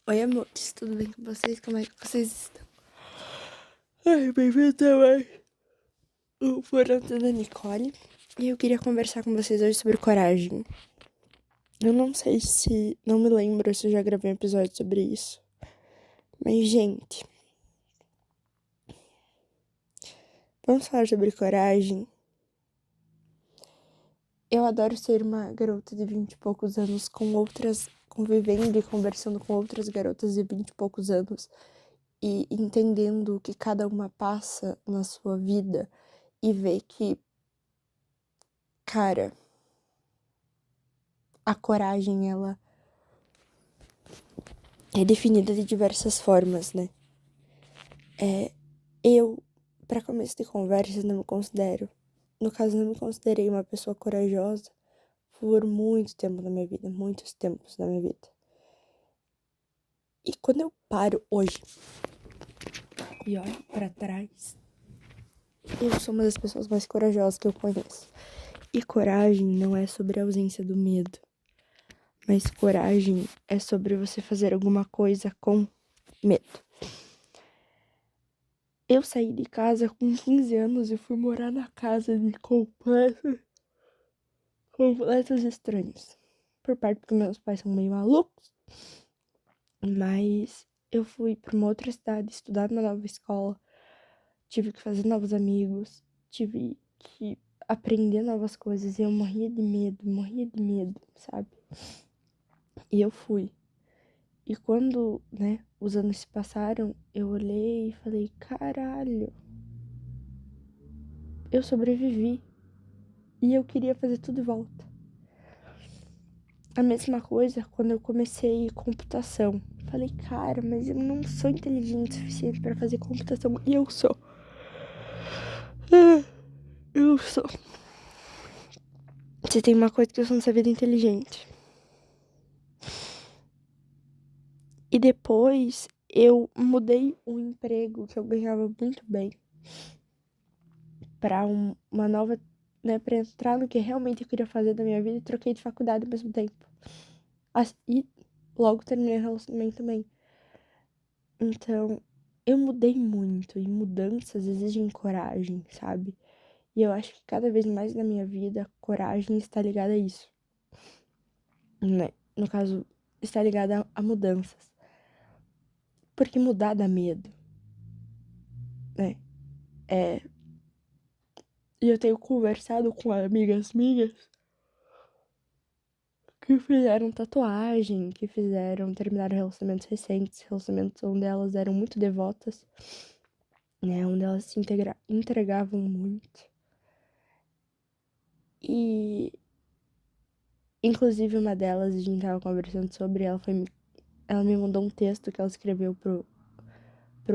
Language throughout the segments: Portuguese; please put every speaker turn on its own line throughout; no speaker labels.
Oi, amores, tudo bem com vocês? Como é que vocês estão? Ai, bem-vindo também. O Furando da Nicole. E eu queria conversar com vocês hoje sobre coragem. Eu não sei se... Não me lembro se eu já gravei um episódio sobre isso. Mas, gente... Vamos falar sobre coragem? Eu adoro ser uma garota de 20 e poucos anos com outras... Convivendo e conversando com outras garotas de 20 e poucos anos. E entendendo o que cada uma passa na sua vida. E ver que... Cara... A coragem, ela é definida de diversas formas, né? Eu, pra começo de conversa, não me considero... No caso, não me considerei uma pessoa corajosa por muito tempo na minha vida. Muitos tempos na minha vida. E quando eu paro hoje e olho pra trás, eu sou uma das pessoas mais corajosas que eu conheço. E coragem não é sobre a ausência do medo. Mas coragem é sobre você fazer alguma coisa com medo. Eu saí de casa com 15 anos e fui morar na casa de completos estranhos. Por parte porque meus pais são meio malucos. Mas eu fui pra uma outra cidade estudar numa nova escola. Tive que fazer novos amigos. Tive que aprender novas coisas. E eu morria de medo, sabe? E eu fui. E quando, né, os anos se passaram, eu olhei e falei, caralho, eu sobrevivi. E eu queria fazer tudo de volta. A mesma coisa quando eu comecei computação. Falei, cara, mas eu não sou inteligente o suficiente pra fazer computação. E eu sou. Eu sou. Se tem uma coisa que eu sou nessa vida, inteligente. E depois eu mudei um emprego que eu ganhava muito bem pra uma nova, né, pra entrar no que realmente eu queria fazer da minha vida, e troquei de faculdade ao mesmo tempo. E logo terminei o relacionamento também. Então, eu mudei muito e mudanças exigem coragem, sabe? E eu acho que cada vez mais na minha vida, coragem está ligada a isso, né? No caso, está ligada a mudanças. Porque mudar dá medo, né? E eu tenho conversado com amigas minhas que fizeram tatuagem, que terminaram relacionamentos recentes, relacionamentos onde elas eram muito devotas, né? Onde elas se entregavam muito. E, inclusive, uma delas, a gente tava conversando sobre, ela me mandou um texto que ela escreveu pro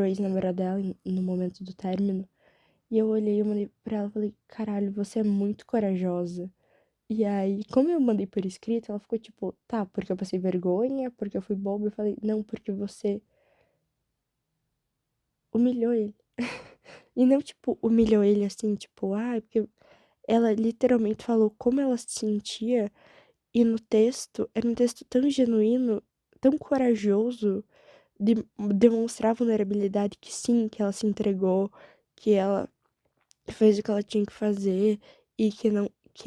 ex-namorado dela no momento do término. E eu olhei, eu mandei pra ela e falei, caralho, você é muito corajosa. E aí, como eu mandei por escrito, ela ficou tipo, tá, porque eu passei vergonha, porque eu fui boba. Eu falei, não, porque você humilhou ele. E não, tipo, humilhou ele assim, tipo, porque ela literalmente falou como ela se sentia. E no texto, era um texto tão genuíno, tão corajoso, de demonstrar vulnerabilidade que sim, que ela se entregou, que ela fez o que ela tinha que fazer e que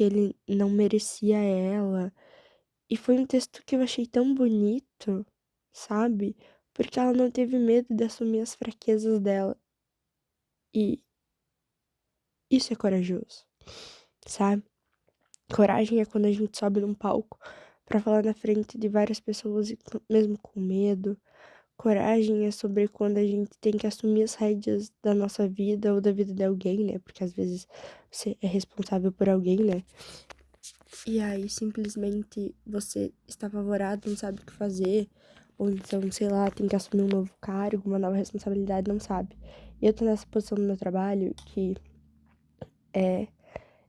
ele não merecia ela. E foi um texto que eu achei tão bonito, sabe? Porque ela não teve medo de assumir as fraquezas dela. E isso é corajoso, sabe? Coragem é quando a gente sobe num palco pra falar na frente de várias pessoas, mesmo com medo. Coragem é sobre quando a gente tem que assumir as rédeas da nossa vida ou da vida de alguém, né? Porque às vezes você é responsável por alguém, né? E aí simplesmente você está apavorado, não sabe o que fazer. Ou então, sei lá, tem que assumir um novo cargo, uma nova responsabilidade, não sabe. Eu tô nessa posição no meu trabalho que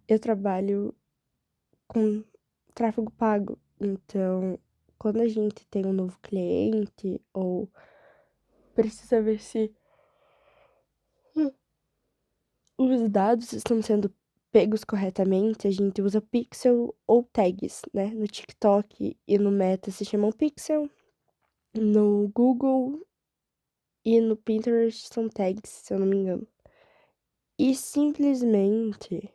eu trabalho com tráfego pago. Então, quando a gente tem um novo cliente ou precisa ver se os dados estão sendo pegos corretamente, a gente usa pixel ou tags, né? No TikTok e no Meta se chamam pixel No Google e no Pinterest são tags, se eu não me engano. E simplesmente,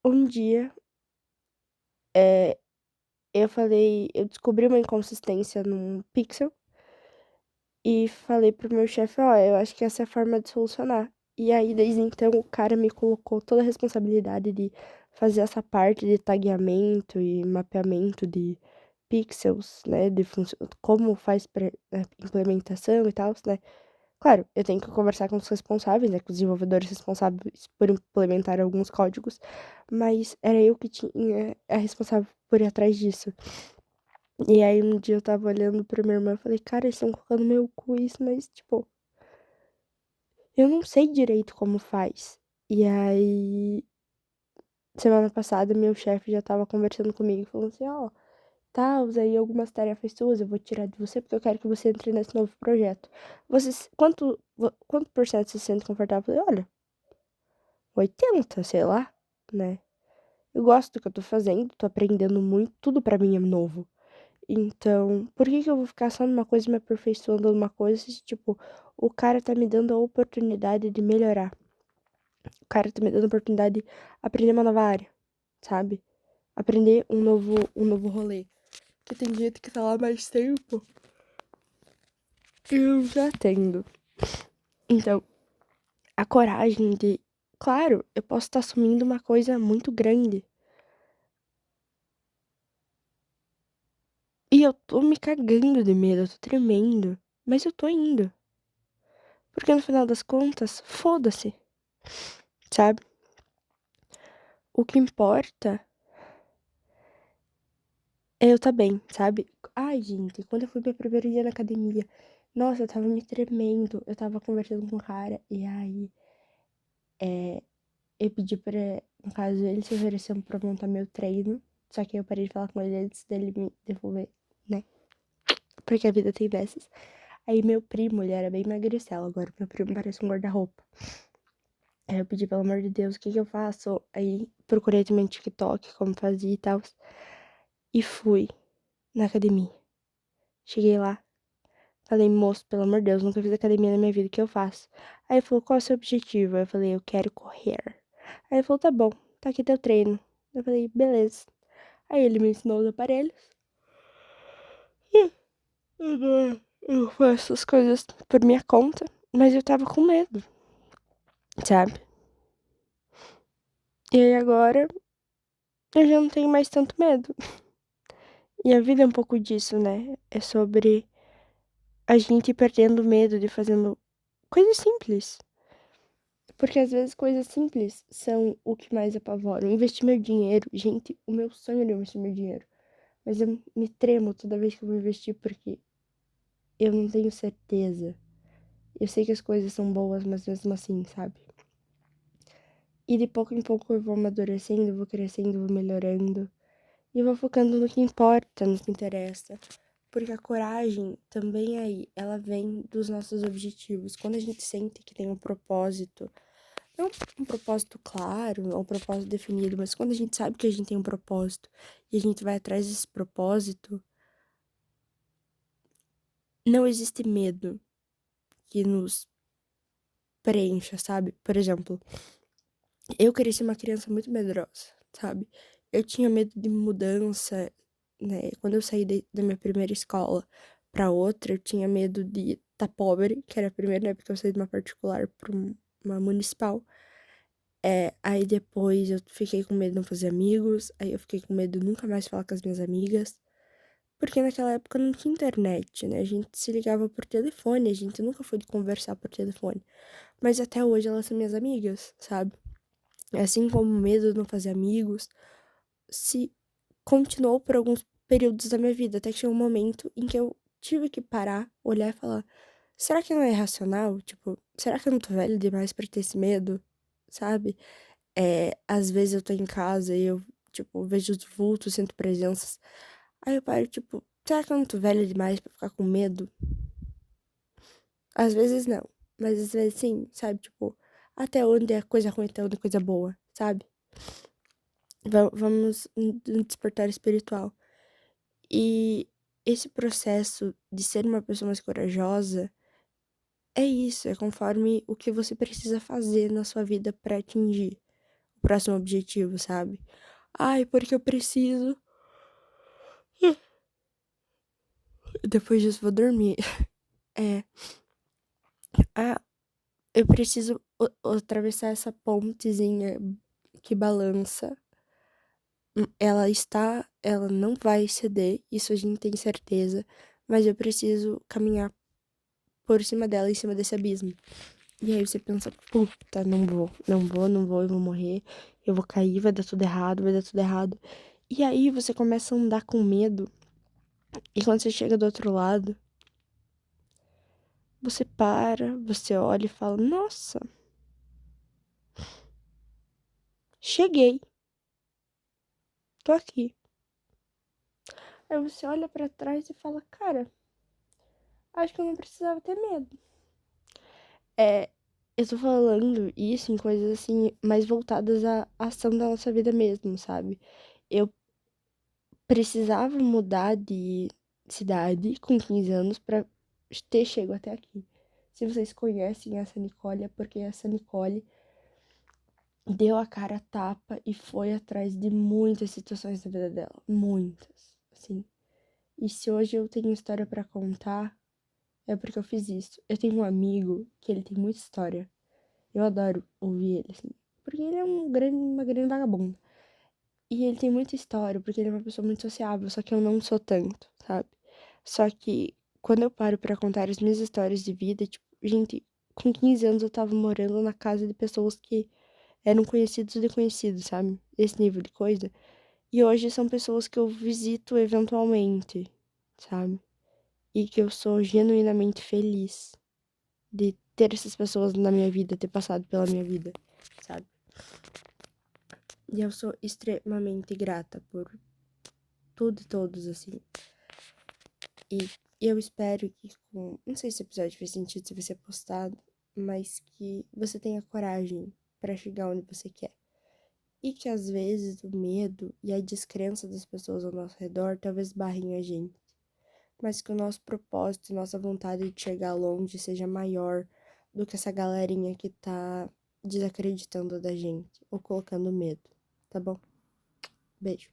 um dia, eh, eu descobri uma inconsistência num pixel e falei para o meu chefe: "Ó, eu acho que essa é a forma de solucionar". E aí, desde então, o cara me colocou toda a responsabilidade de fazer essa parte de tagueamento e mapeamento de pixels, né, de como faz implementação e tals, né. Claro, eu tenho que conversar com os responsáveis, né, com os desenvolvedores responsáveis por implementar alguns códigos, mas era eu que tinha a responsável por ir atrás disso. E aí um dia eu estava olhando pra minha irmã e falei: "Cara, eles estão colocando no meu quiz, mas, tipo, eu não sei direito como faz". E aí, semana passada, meu chefe já estava conversando comigo, falando assim: "Ó, tals, aí algumas tarefas suas eu vou tirar de você, porque eu quero que você entre nesse novo projeto. Quanto por cento você se sente confortável?" Eu falei: "Olha, 80, sei lá, né. Eu gosto do que eu tô fazendo, tô aprendendo muito, tudo pra mim é novo. Então, por que que eu vou ficar só numa coisa, me aperfeiçoando numa coisa, se, tipo, o cara tá me dando a oportunidade de melhorar. O cara tá me dando a oportunidade de aprender uma nova área, sabe. Aprender um novo rolê. Porque tem gente que tá lá mais tempo e eu já tendo. Então, a coragem de claro, eu posso estar assumindo uma coisa muito grande, e eu tô me cagando de medo, eu tô tremendo, mas eu tô indo. Porque no final das contas, foda-se, sabe. O que importa é eu tá bem, sabe. Ai, gente, quando eu fui meu primeiro dia na academia, nossa, eu estava me tremendo, eu estava conversando com o cara, e aí, eh, eu pedi pra no caso, ele se ofereceu pra montar meu treino, só que eu parei de falar com ele antes dele me devolver, né, porque a vida tem dessas. Aí meu primo, ele era bem magricelo, agora meu primo parece um guarda-roupa. Aí eu pedi: "Pelo amor de Deus, o que que eu faço?". Aí procurei também no TikTok como fazia e tals, e fui na academia. Cheguei lá, falei: "Moço, pelo amor de Deus, nunca fiz academia na minha vida, o que eu faço?". Aí ele falou: "Qual é o seu objetivo?". Aí eu falei: "Eu quero correr". Aí ele falou: "Tá bom, tá aqui teu treino". Eu falei: "Beleza". Aí ele me ensinou os aparelhos. Agora eu faço as coisas por minha conta, mas eu estava com medo, sabe. E aí agora eu já não tenho mais tanto medo. E a vida é um pouco disso, né, é sobre a gente ir perdendo medo de fazendo coisas simples, porque às vezes coisas simples são o que mais apavora. Investir meu dinheiro, gente, o meu sonho era investir meu dinheiro, mas eu me tremo toda vez que eu vou investir, porque eu não tenho certeza. Eu sei que as coisas são boas, mas mesmo assim, sabe. E de pouco em pouco eu vou amadurecendo, vou crescendo, vou melhorando, e vou focando no que importa, no que interessa. Porque a coragem também aí, ela vem dos nossos objetivos. Quando a gente sente que tem um propósito, não um propósito claro, ou um propósito definido, mas quando a gente sabe que a gente tem um propósito e a gente vai atrás desse propósito, não existe medo que nos preencha, sabe? Por exemplo, eu cresci uma criança muito medrosa, sabe? Eu tinha medo de mudança, né? Quando eu saí da minha primeira escola pra outra, eu tinha medo de estar pobre, que era a primeira, né? Porque eu saí de uma particular pra uma municipal. Aí depois eu fiquei com medo de não fazer amigos, aí eu fiquei com medo de nunca mais falar com as minhas amigas, porque naquela época não tinha internet, né? A gente se ligava por telefone, a gente nunca foi de conversar por telefone. Mas até hoje elas são minhas amigas, sabe? Assim como o medo de não fazer amigos, se continuou por alguns períodos da minha vida, até que chegou um momento em que eu tive que parar, olhar e falar: será que não é racional? Tipo, será que eu não tô velho demais pra ter esse medo? Sabe? Às vezes eu tô em casa e eu, tipo, vejo os vultos, sinto presenças. Aí eu paro, tipo, será que eu não tô velha demais pra ficar com medo? Às vezes não, mas às vezes sim, sabe? Tipo, até onde é coisa ruim, até onde é coisa boa, sabe? Vamos no despertar espiritual. E esse processo de ser uma pessoa mais corajosa é isso, é conforme o que você precisa fazer na sua vida pra atingir o próximo objetivo, sabe? Ai, porque eu preciso. Depois disso, vou dormir. É. Ah, eu preciso atravessar essa pontezinha que balança. Ela não vai ceder, isso a gente tem certeza, mas eu preciso caminhar por cima dela, em cima desse abismo. E aí você pensa, puta, não vou, eu vou morrer, eu vou cair, vai dar tudo errado, vai dar tudo errado. E aí você começa a andar com medo, e quando você chega do outro lado, você para, você olha e fala, nossa, cheguei, tô aqui. Aí você olha pra trás e fala, cara, acho que eu não precisava ter medo. É, eu tô falando isso em coisas assim, mais voltadas à ação da nossa vida mesmo, sabe? Eu precisava mudar de cidade com 15 anos pra ter chego até aqui. Se vocês conhecem essa Nicole, é porque essa Nicole deu a cara a tapa e foi atrás de muitas situações da vida dela. Muitas, assim. E se hoje eu tenho história pra contar, é porque eu fiz isso. Eu tenho um amigo que ele tem muita história. Eu adoro ouvir ele, assim. Porque ele é uma grande vagabunda. E ele tem muita história, porque ele é uma pessoa muito sociável, só que eu não sou tanto, sabe? Só que quando eu paro pra contar as minhas histórias de vida, tipo, gente, com 15 anos eu tava morando na casa de pessoas que eram conhecidos e desconhecidos, sabe? Esse nível de coisa. E hoje são pessoas que eu visito eventualmente, sabe? E que eu sou genuinamente feliz de ter essas pessoas na minha vida, ter passado pela minha vida, sabe? E eu sou extremamente grata por tudo e todos, assim. E eu espero que com. Não sei se o episódio fez sentido, se vai ser postado, mas que você tenha coragem pra chegar onde você quer. E que às vezes o medo e a descrença das pessoas ao nosso redor talvez barrem a gente. Mas que o nosso propósito, nossa vontade de chegar longe seja maior do que essa galerinha que tá desacreditando da gente ou colocando medo, tá bom? Beijo.